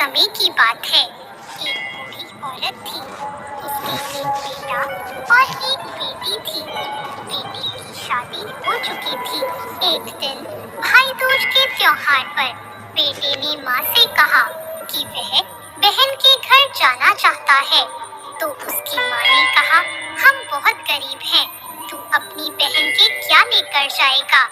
समय की बात है। एक बूढ़ी औरत थी। उसके एक बेटा और एक बेटी थी। बेटी की शादी हो चुकी थी। एक दिन भाई दूज के त्योहार पर बेटे ने माँ से कहा कि वह बहन के घर जाना चाहता है। तो उसकी माँ ने कहा, हम बहुत गरीब हैं, तू अपनी बहन के क्या लेकर जाएगा?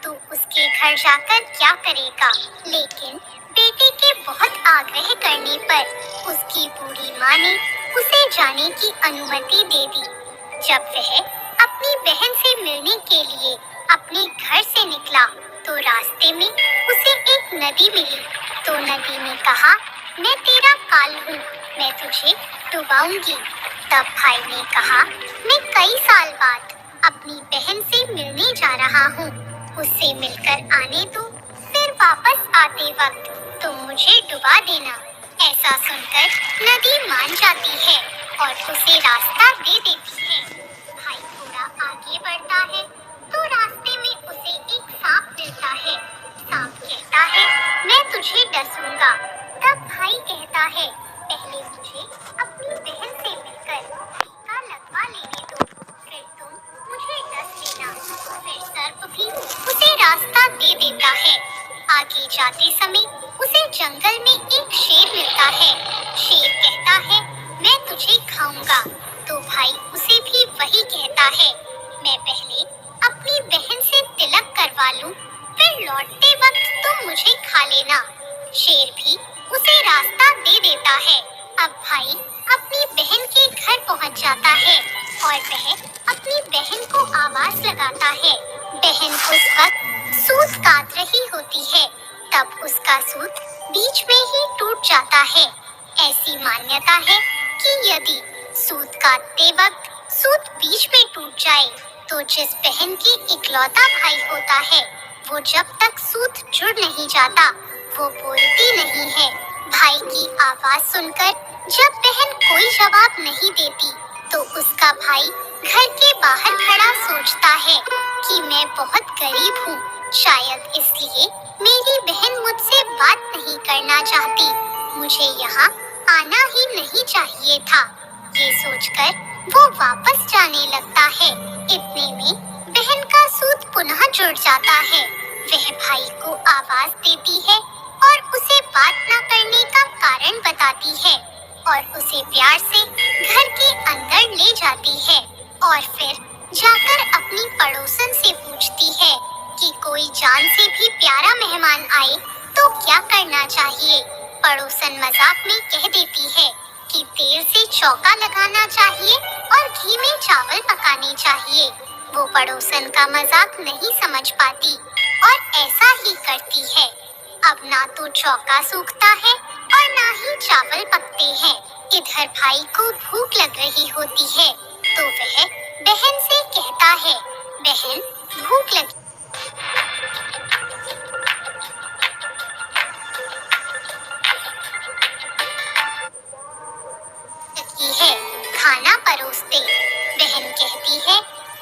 तू उसके घर जाकर क्या करेगा? लेकिन बेटे के बहुत आग्रह करने पर उसकी बूढ़ी माँ ने उसे जाने की अनुमति दे दी। जब वह अपनी बहन से मिलने के लिए अपने घर से निकला तो रास्ते में उसे एक नदी मिली। तो नदी ने कहा, मैं तेरा काल हूँ, मैं तुझे डुबाऊंगी। तब भाई ने कहा, मैं कई साल बाद अपनी बहन से मिलने जा रहा हूँ, उससे मिलकर आने दो, फिर वापस आते वक्त तुम मुझे डुबा देना। ऐसा सुनकर नदी मान जाती है और उसे रास्ता दे देती है। भाई थोड़ा आगे बढ़ता है तो रास्ते में उसे एक सांप मिलता है। सांप कहता है, मैं तुझे डसूंगा। तब भाई कहता है, पहले मुझे अपनी बहन से मिलकर टीका लगवा लेने दो, फिर तुम मुझे डस लेना। फिर सर्प भी उसे रास्ता दे देता है। आगे जाते समय उसे जंगल में एक शेर मिलता है। शेर कहता है, मैं तुझे खाऊंगा। तो भाई उसे भी वही कहता है, मैं पहले अपनी बहन से तिलक करवा लूं, फिर लौटते वक्त तुम मुझे खा लेना। शेर भी उसे रास्ता दे देता है। अब भाई अपनी बहन के घर पहुंच जाता है और वह अपनी बहन को आवाज लगाता है। बहन उस वक्त सूत काट रही होती है। तब उसका सूत बीच में ही टूट जाता है। ऐसी मान्यता है कि यदि सूत काटते वक्त सूत बीच में टूट जाए तो जिस बहन की इकलौता भाई होता है वो जब तक सूत जुड़ नहीं जाता वो बोलती नहीं है। भाई की आवाज सुनकर जब बहन कोई जवाब नहीं देती तो उसका भाई घर के बाहर खड़ा सोचता है कि मैं बहुत गरीब हूँ, शायद इसलिए मेरी बहन मुझसे बात नहीं करना चाहती, मुझे यहाँ आना ही नहीं चाहिए था। ये सोचकर वो वापस जाने लगता है। इतने में बहन का सूत पुनः जुड़ जाता है। वह भाई को आवाज देती है और उसे बात न करने का कारण बताती है और उसे प्यार से घर के अंदर ले जाती है और फिर जाकर अपनी पड़ोसन से पूछती है कि कोई जान से भी प्यारा मेहमान आए तो क्या करना चाहिए। पड़ोसन मजाक में कह देती है कि तेल से चौका लगाना चाहिए और घी में चावल पकाने चाहिए। वो पड़ोसन का मजाक नहीं समझ पाती और ऐसा ही करती है। अब ना तो चौका सूखता है और ना ही चावल पकते हैं। इधर भाई को भूख लग रही होती है तो वह बहन से कहता है, बहन भूख लगी है, खाना परोस दे। बहन कहती है,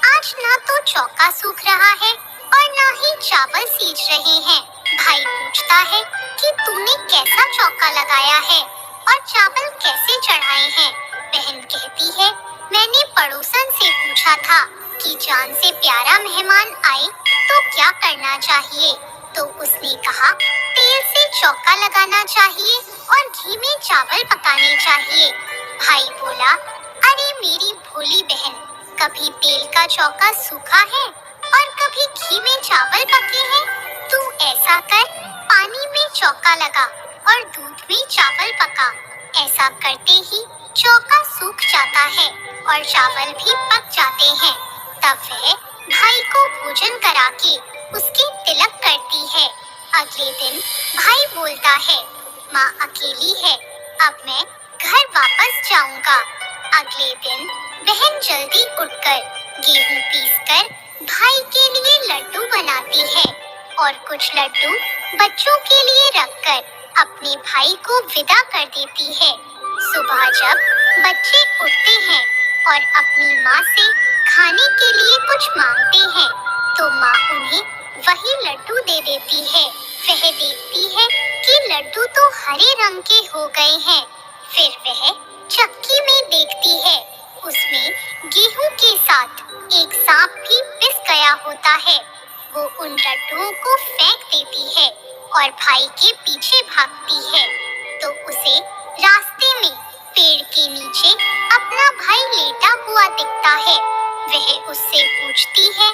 आज ना तो चौका सूख रहा है और ना ही चावल सीज रहे हैं। भाई पूछता है कि तूने कैसा चौका लगाया है और चावल कैसे चढ़ाए हैं। बहन कहती है, मैंने पड़ोसन से पूछा था कि जान से प्यारा मेहमान आए तो क्या करना चाहिए, तो उसने कहा तेल से चौका लगाना चाहिए और घी में चावल पकाने चाहिए। भाई बोला, अरे मेरी भोली बहन, कभी तेल का चौका सूखा है और कभी घी में चावल पके हैं। तू ऐसा कर, पानी में चौका लगा और दूध में चावल पका। ऐसा करते ही चौका सूख जाता है और चावल भी पक जाते हैं। तब वह भाई को भोजन करा के उसकी तिलक करती है। अगले दिन भाई बोलता है, माँ अकेली है, अब मैं घर वापस जाऊंगा। अगले दिन बहन जल्दी उठकर गेहूं पीसकर भाई के लिए लड्डू बनाती है और कुछ लड्डू बच्चों के लिए रखकर अपने भाई को विदा कर देती है। सुबह जब बच्चे उठते हैं और अपनी माँ से खाने के लिए कुछ मांगते हैं तो माँ उन्हें वही लड्डू दे देती है। वह देखती है कि लड्डू लड्डू तो हरे रंग के हो गए हैं। फिर वह चक्की में देखती है, उसमें गेहूं के साथ एक सांप भी पिस गया होता है। वो उन लड्डुओं को फेंक देती है और भाई के पीछे भागती है, तो उसे रास्ते में पेड़ के नीचे अपना भाई लेटा हुआ दिखता है। वह उससे पूछती है,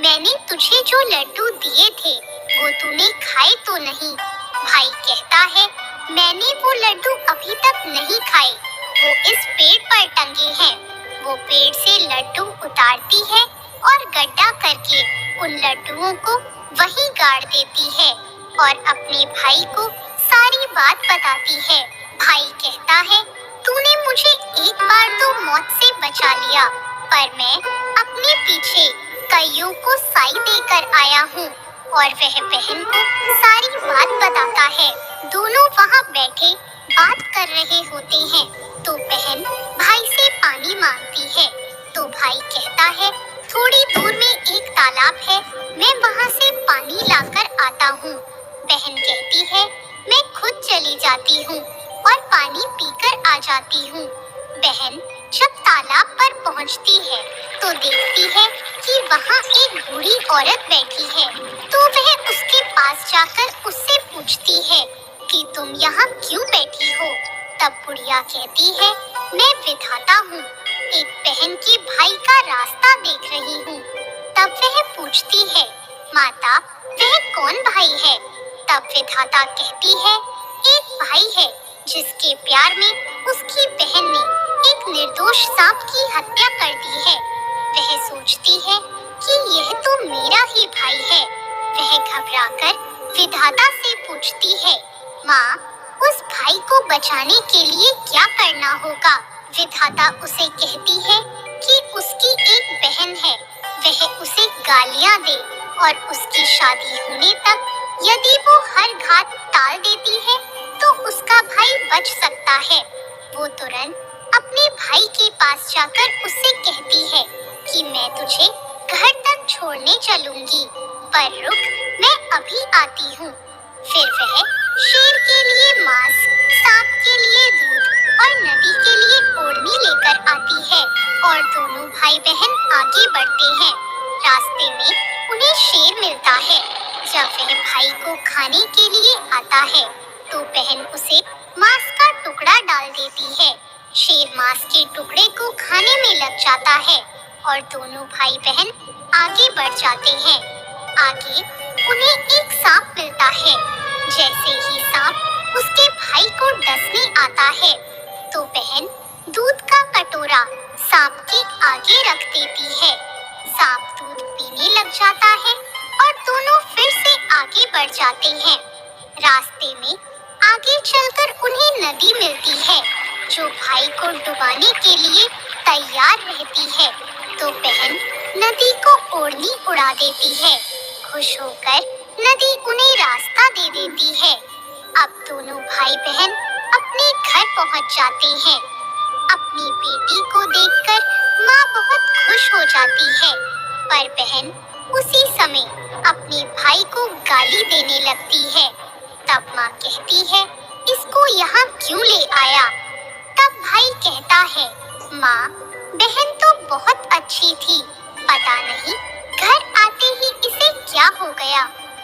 मैंने तुझे जो लड्डू दिए थे वो तूने खाए तो नहीं? भाई कहता है, मैंने वो लड्डू अभी तक नहीं खाए, वो इस पेड़ पर टंगे हैं। वो पेड़ से लड्डू उतारती है और गड्ढा करके उन लड्डुओं को वहीं गाड़ देती है और अपने भाई को सारी बात बताती है। भाई कहता है, तूने मुझे एक बार तो मौत से बचा लिया, पर मैं अपने पीछे कईयों को साई देकर आया हूँ। और वह बहन को सारी बात बताता है। दोनों वहाँ बैठे बात कर रहे होते हैं, तो बहन भाई से पानी मांगती है, तो भाई कहता है, थोड़ी दूर में एक तालाब है, मैं वहाँ से पानी लाकर आता हूँ। बहन कहती है, मैं खुद चली जाती हूँ और पानी पीकर आ जाती हूँ। बहन जब तालाब पर पहुँचती है तो देखती है कि वहाँ एक बूढ़ी औरत बैठी है, तो वह उसके पास जाकर उससे पूछती है कि तुम यहाँ क्यों बैठी हो? तब बुढ़िया कहती है, मैं विधाता हूँ, एक बहन के भाई का रास्ता देख रही हूँ। तब वह पूछती है, माता वह कौन भाई है? तब विधाता कहती है, एक भाई है जिसके प्यार में उसकी बहन ने एक निर्दोष सांप की हत्या कर दी है। वह सोचती है कि यह तो मेरा ही भाई है। वह घबराकर विधाता से पूछती है, माँ उस भाई को बचाने के लिए क्या करना होगा? विधाता उसे कहती है कि उसकी एक बहन है, वह उसे गालियाँ दे और उसकी शादी होने तक यदि वो हर घात टाल देती है तो उसका भाई बच सकता है। वो तुरंत अपने भाई के पास जाकर उससे कहती है कि मैं तुझे घर तक छोड़ने चलूंगी, पर रुक, मैं अभी आती हूँ। फिर वह शेर के लिए मांस, सांप के लिए दूध और नदी के लिए ओढ़नी लेकर आती है और दोनों भाई बहन आगे बढ़ते हैं। रास्ते में उन्हें शेर मिलता है। जब वह भाई को खाने के लिए आता है तो बहन उसे मांस का टुकड़ा डाल देती है। शेर मांस के टुकड़े को खाने में लग जाता है और दोनों भाई बहन आगे बढ़ जाते हैं। आगे उन्हें एक सांप मिलता है। जैसे ही सांप उसके भाई को डसने आता है तो बहन दूध का कटोरा सांप के आगे रख देती है। सांप दूध पीने लग जाता है और दोनों फिर से आगे बढ़ जाते हैं। रास्ते में आगे चलकर उन्हें नदी मिलती है जो भाई को डुबाने के लिए तैयार रहती है, तो बहन नदी को ओढ़नी उड़ा देती है। खुश होकर नदी उन्हें रास्ता दे देती है। अब दोनों भाई बहन अपने घर पहुंच जाते हैं। अपनी बेटी को देखकर माँ बहुत खुश हो जाती है, पर बहन उसी समय अपने भाई को गाली देने लगती है। तब माँ कहती है, इसको यहाँ क्यों ले आया? तब भाई कहता है, माँ बहन तो बहुत अच्छी थी, पता नहीं घर आते ही इसे क्या हो गया।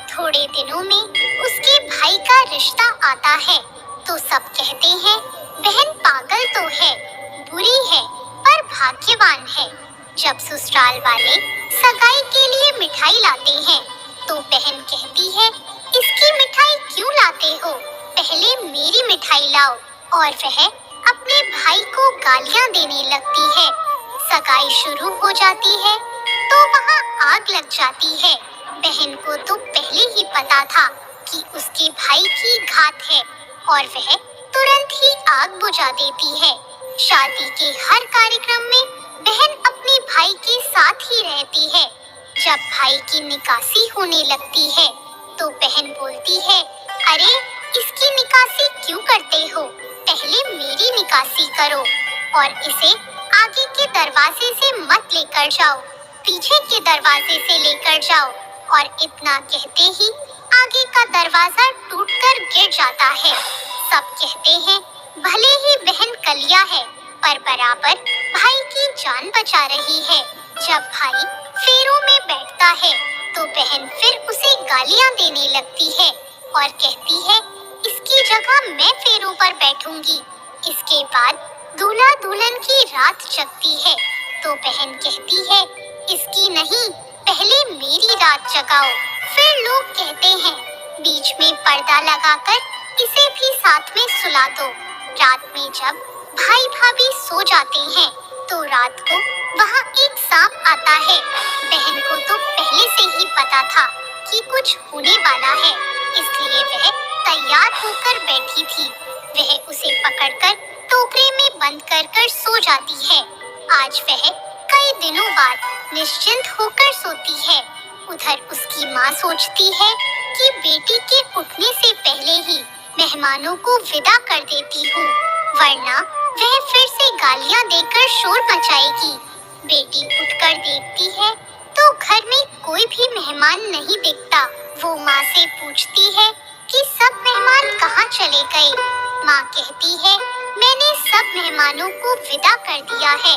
थोड़े दिनों में उसके भाई का रिश्ता आता है तो सब कहते हैं, बहन पागल तो है, बुरी है, पर भाग्यवान है। जब ससुराल वाले सगाई के लिए मिठाई लाते हैं तो बहन कहती है, इसकी मिठाई क्यों लाते हो, पहले मेरी मिठाई लाओ। और वह अपने भाई को गालियां देने लगती है। सगाई शुरू हो जाती है तो वहाँ आग लग जाती है। बहन को तो पहले ही पता था कि उसके भाई की घात है और वह तुरंत ही आग बुझा देती है। शादी के हर कार्यक्रम में बहन अपने भाई के साथ ही रहती है। जब भाई की निकासी होने लगती है तो बहन बोलती है, अरे इसकी निकासी क्यों करते हो, पहले मेरी निकासी करो और इसे आगे के दरवाजे से मत लेकर जाओ, पीछे के दरवाजे से लेकर जाओ। और इतना कहते ही आगे का दरवाजा टूटकर गिर जाता है। सब कहते हैं भले ही बहन कलिया है पर बराबर भाई की जान बचा रही है। जब भाई फेरों में बैठता है तो बहन फिर उसे गालियां देने लगती है और कहती है इसकी जगह मैं फेरों पर बैठूंगी। इसके बाद दूल्हा दुल्हन की रात जगती है तो बहन कहती है इसकी नहीं, पहले मेरी रात जगाओ। फिर लोग कहते हैं बीच में पर्दा लगाकर इसे भी साथ में सुला दो। रात में जब भाई भाभी सो जाते हैं तो रात को वहाँ एक सांप आता है। बहन को तो पहले से ही पता था कि कुछ होने वाला है, इसलिए वह तैयार होकर बैठी थी। वह उसे पकड़कर टोकरे में बंद कर सो जाती है। आज वह कई दिनों बाद निश्चिंत होकर सोती है। उधर उसकी माँ सोचती है कि बेटी के उठने से पहले ही मेहमानों को विदा कर देती हूँ, वरना वह फिर से गालियाँ देकर शोर मचाएगी। बेटी उठकर देखती है तो घर में कोई भी मेहमान नहीं दिखता। वो माँ से पूछती है कि सब मेहमान कहाँ चले गए। माँ कहती है मैंने सब मेहमानों को विदा कर दिया है।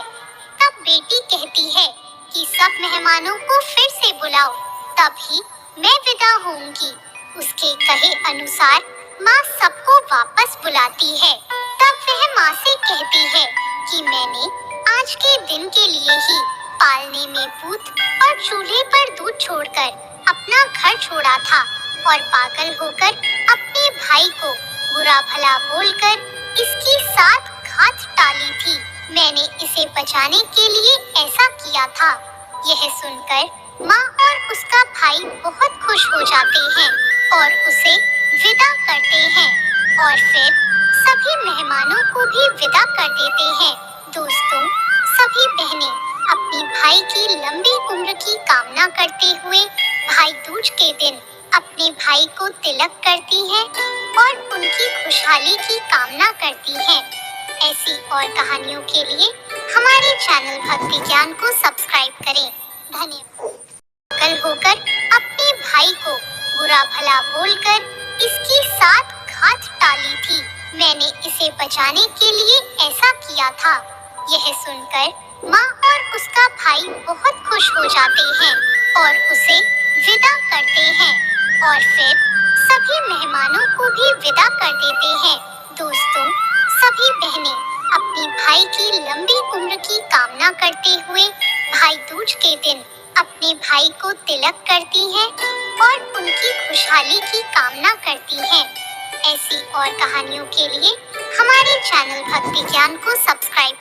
तब बेटी कहती है कि सब मेहमानों को फिर से बुलाओ, तभी मैं विदा होऊंगी। उसके कहे अनुसार माँ सबको वापस बुलाती है। तब वह माँ से कहती है कि मैंने आज के दिन के लिए ही पालने में भूत और चूल्हे पर दूध छोड़कर अपना घर छोड़ा था और पागल होकर अपने भाई को बुरा भला बोलकर इसकी साथ घात टाली थी। मैंने इसे बचाने के लिए ऐसा किया था। यह सुनकर माँ और उसका भाई बहुत खुश हो जाते हैं और उसे विदा करते हैं और फिर सभी मेहमानों को भी विदा कर देते हैं। दोस्तों, सभी बहनें अपनी भाई की लंबी उम्र की कामना करते हुए भाई दूज के दिन अपने भाई को तिलक करती हैं और उनकी खुशहाली की कामना करती हैं। ऐसी और कहानियों के लिए हमारे चैनल भक्ति ज्ञान को सब्सक्राइब करें। धन्यवाद। कल होकर अपने भाई को बुरा भला बोलकर इसकी साथ घात टाली थी। मैंने इसे बचाने के लिए ऐसा किया था। यह सुनकर माँ और उसका भाई बहुत खुश हो जाते हैं और उसे विदा करते हैं और फिर सभी मेहमानों को भी विदा कर देते हैं। दोस्तों, सभी बहनें अपनी भाई की लंबी उम्र की कामना करते हुए भाई दूज के दिन अपने भाई को तिलक करती हैं और उनकी खुशहाली की कामना करती हैं। ऐसी और कहानियों के लिए हमारे चैनल भक्ति ज्ञान को सब्सक्राइब करें।